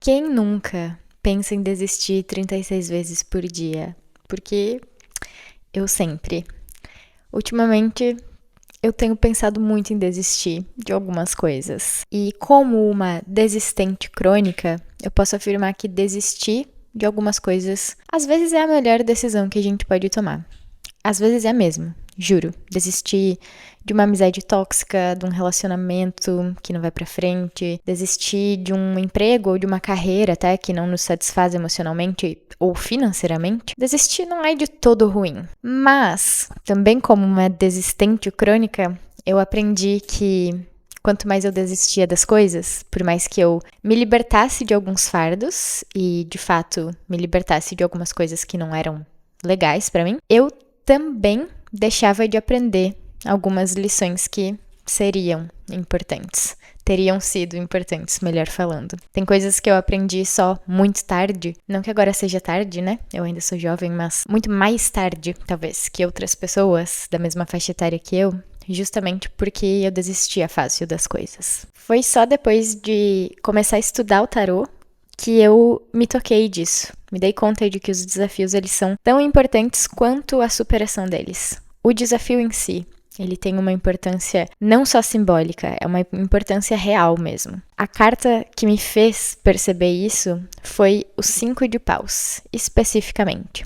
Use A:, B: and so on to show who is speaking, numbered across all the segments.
A: Quem nunca pensa em desistir 36 vezes por dia? Porque eu sempre. Ultimamente, eu tenho pensado muito em desistir de algumas coisas. E como uma desistente crônica, eu posso afirmar que desistir de algumas coisas às vezes é a melhor decisão que a gente pode tomar. Às vezes é mesmo, juro. Desistir de uma amizade tóxica, de um relacionamento que não vai pra frente, desistir de um emprego ou de uma carreira até que não nos satisfaz emocionalmente ou financeiramente. Desistir não é de todo ruim. Mas, também como uma desistente crônica, eu aprendi que quanto mais eu desistia das coisas, por mais que eu me libertasse de alguns fardos e, de fato, me libertasse de algumas coisas que não eram legais pra mim, eu também deixava de aprender algumas lições que seriam importantes. Teriam sido importantes, melhor falando. Tem coisas que eu aprendi só muito tarde. Não que agora seja tarde, né? Eu ainda sou jovem, mas muito mais tarde, talvez, que outras pessoas da mesma faixa etária que eu, justamente porque eu desistia fácil das coisas. Foi só depois de começar a estudar o tarô que eu me toquei disso. Me dei conta de que os desafios eles são tão importantes quanto a superação deles. O desafio em si, ele tem uma importância não só simbólica, é uma importância real mesmo. A carta que me fez perceber isso foi o 5 de paus, especificamente.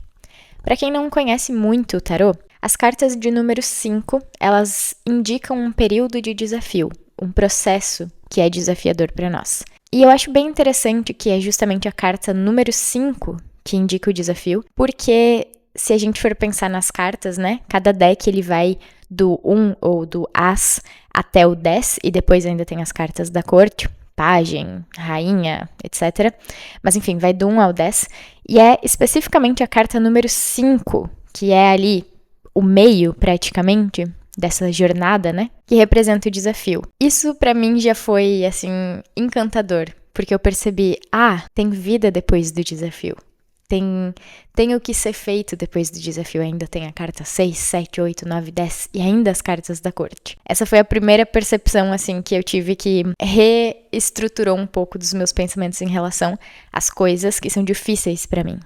A: Para quem não conhece muito o tarô, as cartas de número 5, elas indicam um período de desafio, um processo que é desafiador para nós. E eu acho bem interessante que é justamente a carta número 5 que indica o desafio, porque se a gente for pensar nas cartas, né, cada deck ele vai do 1 ou do As até o 10, e depois ainda tem as cartas da corte, pajem, rainha, etc. Mas enfim, vai do 1 ao 10, e é especificamente a carta número 5, que é ali o meio, praticamente, dessa jornada, né? Que representa o desafio. Isso pra mim já foi, assim, encantador, porque eu percebi, tem vida depois do desafio. Tem o que ser feito depois do desafio. Ainda tem a carta 6, 7, 8, 9, 10 e ainda as cartas da corte. Essa foi a primeira percepção, assim, que eu tive que reestruturou um pouco dos meus pensamentos em relação às coisas que são difíceis pra mim.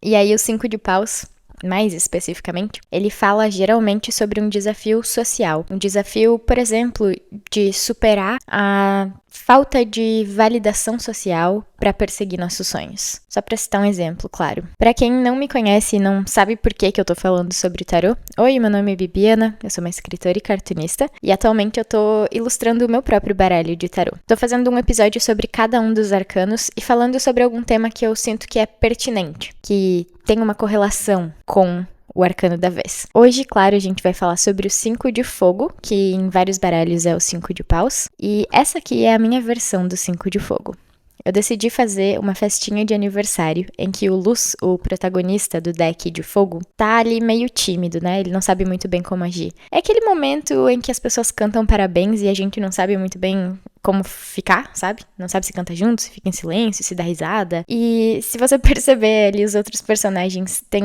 A: E aí o 5 de paus, mais especificamente, ele fala geralmente sobre um desafio social. Um desafio, por exemplo, de superar a falta de validação social para perseguir nossos sonhos. Só para citar um exemplo, claro. Para quem não me conhece e não sabe por que eu tô falando sobre tarô, oi, meu nome é Bibiana, eu sou uma escritora e cartunista, e atualmente eu tô ilustrando o meu próprio baralho de tarô. Tô fazendo um episódio sobre cada um dos arcanos e falando sobre algum tema que eu sinto que é pertinente, que tem uma correlação com o arcano da vez. Hoje, claro, a gente vai falar sobre o 5 de fogo, que em vários baralhos é o 5 de paus, e essa aqui é a minha versão do 5 de fogo. Eu decidi fazer uma festinha de aniversário em que o Luz, o protagonista do deck de fogo, tá ali meio tímido, né? Ele não sabe muito bem como agir. É aquele momento em que as pessoas cantam parabéns e a gente não sabe muito bem como ficar, sabe? Não sabe se canta junto, se fica em silêncio, se dá risada. E se você perceber ali os outros personagens, tem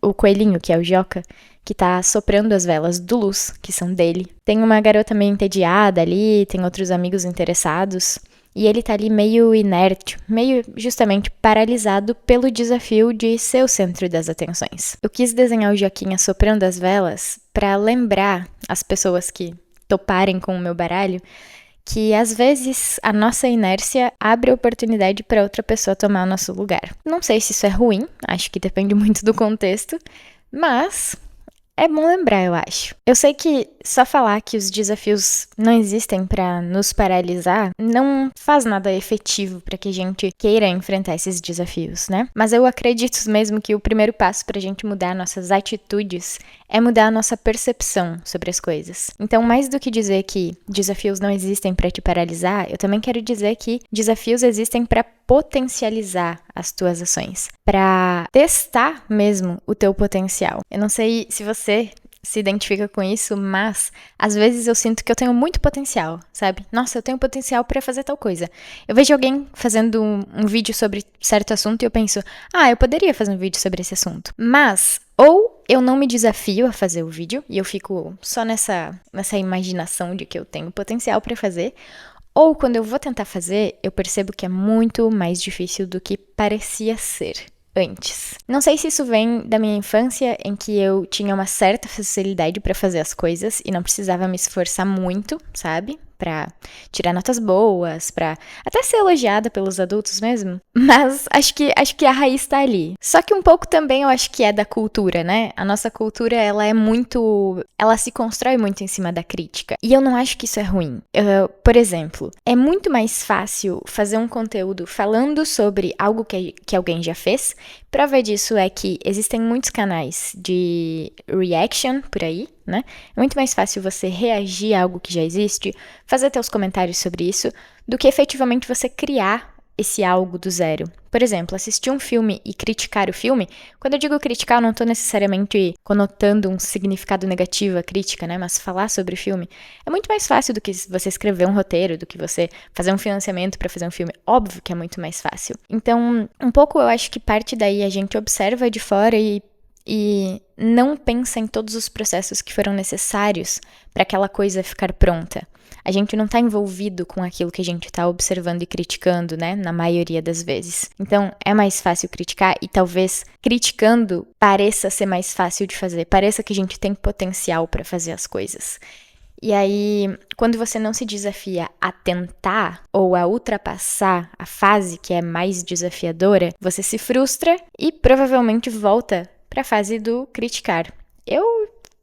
A: o coelhinho, que é o Joca, que tá soprando as velas do Luz, que são dele. Tem uma garota meio entediada ali, tem outros amigos interessados. E ele tá ali meio inerte, meio justamente paralisado pelo desafio de ser o centro das atenções. Eu quis desenhar o Joquinha soprando as velas para lembrar as pessoas que toparem com o meu baralho que às vezes a nossa inércia abre oportunidade para outra pessoa tomar o nosso lugar. Não sei se isso é ruim, acho que depende muito do contexto, mas é bom lembrar, eu acho. Eu sei que só falar que os desafios não existem pra nos paralisar não faz nada efetivo pra que a gente queira enfrentar esses desafios, né? Mas eu acredito mesmo que o primeiro passo pra gente mudar nossas atitudes é mudar a nossa percepção sobre as coisas. Então, mais do que dizer que desafios não existem pra te paralisar, eu também quero dizer que desafios existem pra potencializar as tuas ações, pra testar mesmo o teu potencial. Eu não sei se você se identifica com isso, mas às vezes eu sinto que eu tenho muito potencial, sabe? Nossa, eu tenho potencial pra fazer tal coisa. Eu vejo alguém fazendo um vídeo sobre certo assunto e eu penso, eu poderia fazer um vídeo sobre esse assunto. Mas, ou eu não me desafio a fazer o vídeo e eu fico só nessa imaginação de que eu tenho potencial pra fazer, Ou quando eu vou tentar fazer, eu percebo que é muito mais difícil do que parecia ser antes. Não sei se isso vem da minha infância, em que eu tinha uma certa facilidade para fazer as coisas e não precisava me esforçar muito, sabe? Pra tirar notas boas, pra até ser elogiada pelos adultos mesmo. Mas acho que a raiz tá ali. Só que um pouco também eu acho que é da cultura, né? A nossa cultura, ela se constrói muito em cima da crítica. E eu não acho que isso é ruim. Por exemplo, é muito mais fácil fazer um conteúdo falando sobre algo que alguém já fez. Prova disso é que existem muitos canais de reaction por aí, né? É muito mais fácil você reagir a algo que já existe, fazer teus comentários sobre isso, do que efetivamente você criar esse algo do zero. Por exemplo, assistir um filme e criticar o filme. Quando eu digo criticar, eu não estou necessariamente conotando um significado negativo à crítica, né? Mas falar sobre o filme é muito mais fácil do que você escrever um roteiro, do que você fazer um financiamento para fazer um filme. Óbvio que é muito mais fácil. Então, um pouco eu acho que parte daí a gente observa de fora e não pensa em todos os processos que foram necessários para aquela coisa ficar pronta. A gente não está envolvido com aquilo que a gente está observando e criticando, né? Na maioria das vezes. Então, é mais fácil criticar e talvez criticando pareça ser mais fácil de fazer. Pareça que a gente tem potencial para fazer as coisas. E aí, quando você não se desafia a tentar ou a ultrapassar a fase que é mais desafiadora, você se frustra e provavelmente volta para a fase do criticar. Eu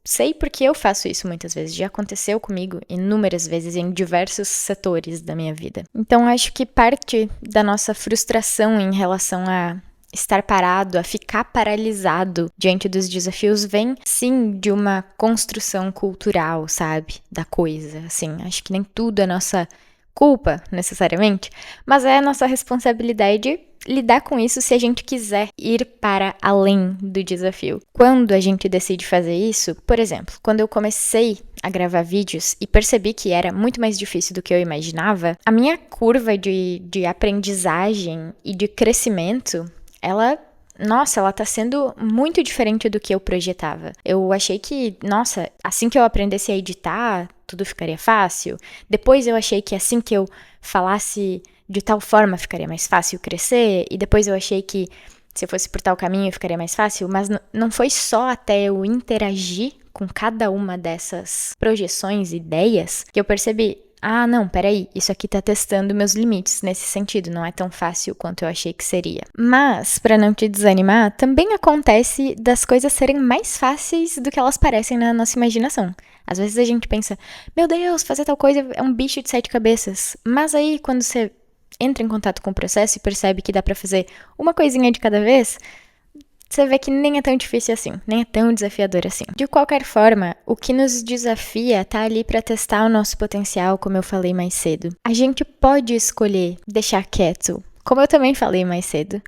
A: sei porque eu faço isso muitas vezes. Já aconteceu comigo inúmeras vezes em diversos setores da minha vida. Então, acho que parte da nossa frustração em relação a estar parado, a ficar paralisado diante dos desafios vem, sim, de uma construção cultural, sabe? Da coisa, assim. Acho que nem tudo é nossa culpa, necessariamente, mas é a nossa responsabilidade lidar com isso se a gente quiser ir para além do desafio. Quando a gente decide fazer isso, por exemplo, quando eu comecei a gravar vídeos e percebi que era muito mais difícil do que eu imaginava, a minha curva de aprendizagem e de crescimento, ela tá sendo muito diferente do que eu projetava. Eu achei que, assim que eu aprendesse a editar, tudo ficaria fácil. Depois eu achei que assim que eu falasse de tal forma ficaria mais fácil crescer. E depois eu achei que se eu fosse por tal caminho ficaria mais fácil. Mas não foi só até eu interagir com cada uma dessas projeções, ideias, que eu percebi, não, peraí, isso aqui tá testando meus limites nesse sentido, não é tão fácil quanto eu achei que seria. Mas, pra não te desanimar, também acontece das coisas serem mais fáceis do que elas parecem na nossa imaginação. Às vezes a gente pensa, meu Deus, fazer tal coisa é um bicho de 7 cabeças. Mas aí, quando você entra em contato com o processo e percebe que dá pra fazer uma coisinha de cada vez, você vê que nem é tão difícil assim, nem é tão desafiador assim. De qualquer forma, o que nos desafia tá ali para testar o nosso potencial, como eu falei mais cedo. A gente pode escolher deixar quieto, como eu também falei mais cedo,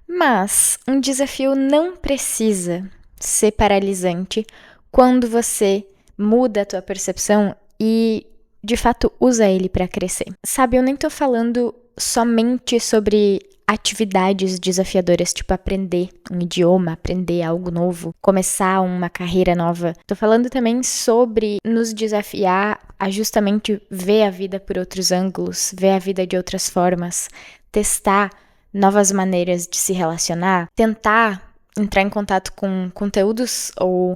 A: mas um desafio não precisa ser paralisante quando você muda a tua percepção e, de fato, usa ele para crescer. Sabe, eu nem tô falando somente sobre atividades desafiadoras, tipo aprender um idioma, aprender algo novo, começar uma carreira nova. Tô falando também sobre nos desafiar a justamente ver a vida por outros ângulos, ver a vida de outras formas, testar novas maneiras de se relacionar, tentar entrar em contato com conteúdos ou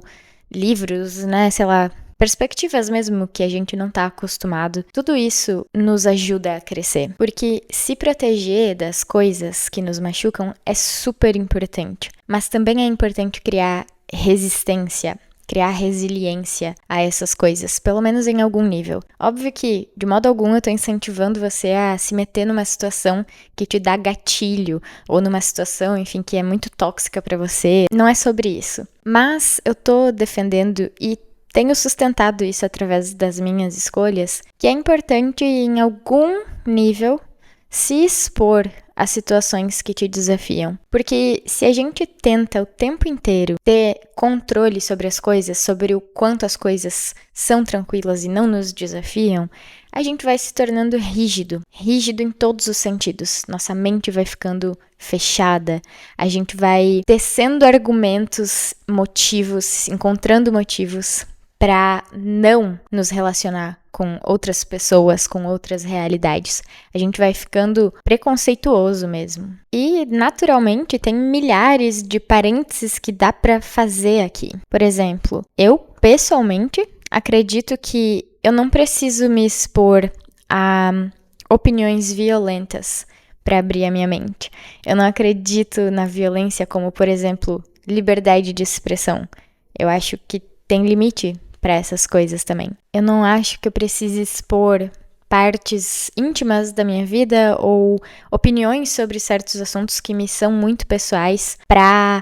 A: livros, né, sei lá, perspectivas mesmo que a gente não tá acostumado. Tudo isso nos ajuda a crescer, porque se proteger das coisas que nos machucam é super importante, mas também é importante criar resistência, criar resiliência a essas coisas, pelo menos em algum nível. Óbvio que, de modo algum, eu tô incentivando você a se meter numa situação que te dá gatilho, ou numa situação, enfim, que é muito tóxica pra você. Não é sobre isso. Mas eu tô defendendo e tenho sustentado isso através das minhas escolhas, que é importante em algum nível se expor a situações que te desafiam. Porque se a gente tenta o tempo inteiro ter controle sobre as coisas, sobre o quanto as coisas são tranquilas e não nos desafiam, a gente vai se tornando rígido em todos os sentidos. Nossa mente vai ficando fechada, a gente vai tecendo argumentos, motivos, encontrando motivos para não nos relacionar com outras pessoas, com outras realidades. A gente vai ficando preconceituoso mesmo. E, naturalmente, tem milhares de parênteses que dá pra fazer aqui. Por exemplo, eu, pessoalmente, acredito que eu não preciso me expor a opiniões violentas para abrir a minha mente. Eu não acredito na violência como, por exemplo, liberdade de expressão. Eu acho que tem limite para essas coisas também. Eu não acho que eu precise expor partes íntimas da minha vida ou opiniões sobre certos assuntos que me são muito pessoais para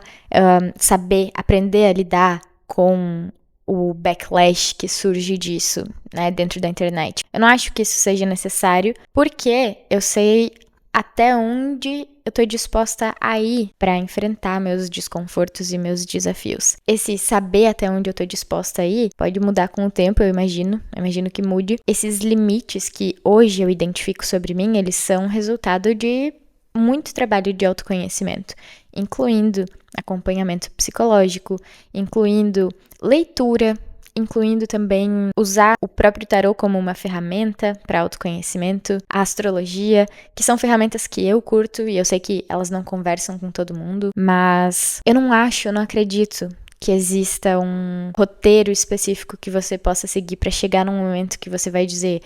A: saber, aprender a lidar com o backlash que surge disso, né, dentro da internet. Eu não acho que isso seja necessário, porque eu sei até onde eu tô disposta a ir para enfrentar meus desconfortos e meus desafios. Esse saber até onde eu tô disposta a ir pode mudar com o tempo, eu imagino que mude. Esses limites que hoje eu identifico sobre mim, eles são resultado de muito trabalho de autoconhecimento, incluindo acompanhamento psicológico, incluindo leitura, incluindo também usar o próprio tarô como uma ferramenta para autoconhecimento, a astrologia, que são ferramentas que eu curto e eu sei que elas não conversam com todo mundo, mas eu não acredito que exista um roteiro específico que você possa seguir para chegar num momento que você vai dizer: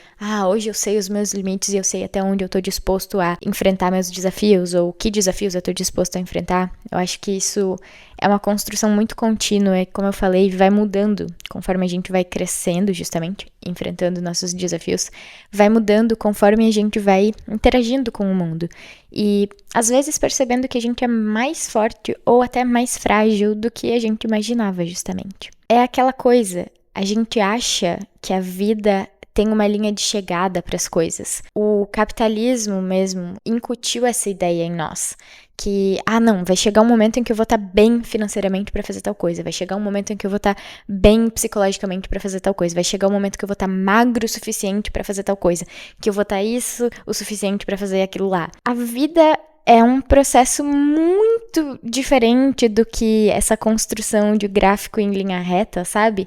A: hoje eu sei os meus limites e eu sei até onde eu tô disposto a enfrentar meus desafios, ou que desafios eu tô disposto a enfrentar. Eu acho que isso é uma construção muito contínua e, como eu falei, vai mudando conforme a gente vai crescendo, justamente, enfrentando nossos desafios, vai mudando conforme a gente vai interagindo com o mundo. E, às vezes, percebendo que a gente é mais forte ou até mais frágil do que a gente imaginava, justamente. É aquela coisa, a gente acha que a vida tem uma linha de chegada para as coisas. O capitalismo mesmo incutiu essa ideia em nós. Que, não, vai chegar um momento em que eu vou estar bem financeiramente para fazer tal coisa, vai chegar um momento em que eu vou estar bem psicologicamente para fazer tal coisa, vai chegar um momento que eu vou estar magro o suficiente para fazer tal coisa, que eu vou estar isso o suficiente para fazer aquilo lá. A vida é um processo muito diferente do que essa construção de gráfico em linha reta, sabe?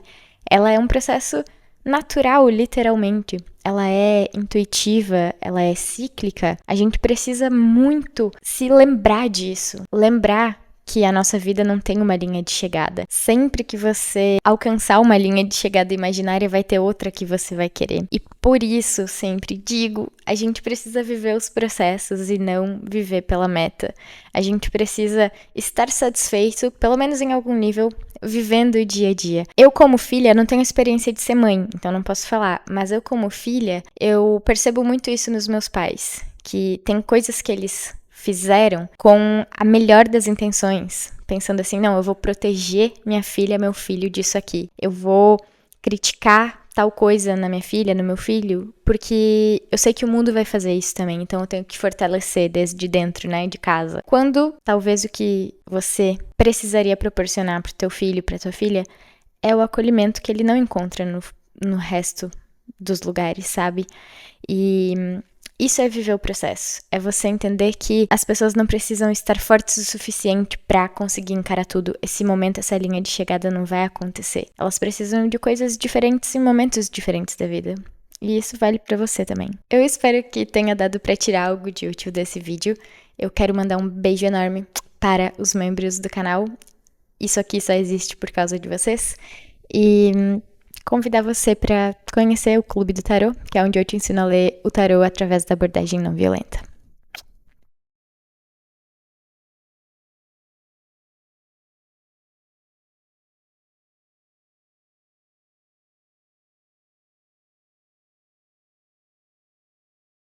A: Ela é um processo natural, literalmente. Ela é intuitiva, ela é cíclica. A gente precisa muito se lembrar disso. Lembrar que a nossa vida não tem uma linha de chegada. Sempre que você alcançar uma linha de chegada imaginária, vai ter outra que você vai querer. E por isso, sempre digo, a gente precisa viver os processos e não viver pela meta. A gente precisa estar satisfeito, pelo menos em algum nível, vivendo o dia a dia. Eu, como filha, não tenho experiência de ser mãe, então não posso falar, mas eu, como filha, eu percebo muito isso nos meus pais, que tem coisas que eles fizeram com a melhor das intenções, pensando assim, não, eu vou proteger minha filha, meu filho disso aqui. Eu vou criticar tal coisa na minha filha, no meu filho, porque eu sei que o mundo vai fazer isso também, então eu tenho que fortalecer desde dentro, né, de casa. Quando talvez o que você precisaria proporcionar pro teu filho, pra tua filha, é o acolhimento que ele não encontra no resto dos lugares, sabe? E isso é viver o processo. É você entender que as pessoas não precisam estar fortes o suficiente pra conseguir encarar tudo. Esse momento, essa linha de chegada não vai acontecer. Elas precisam de coisas diferentes em momentos diferentes da vida. E isso vale pra você também. Eu espero que tenha dado pra tirar algo de útil desse vídeo. Eu quero mandar um beijo enorme para os membros do canal. Isso aqui só existe por causa de vocês. E convidar você para conhecer o Clube do Tarô, que é onde eu te ensino a ler o tarô através da abordagem não violenta.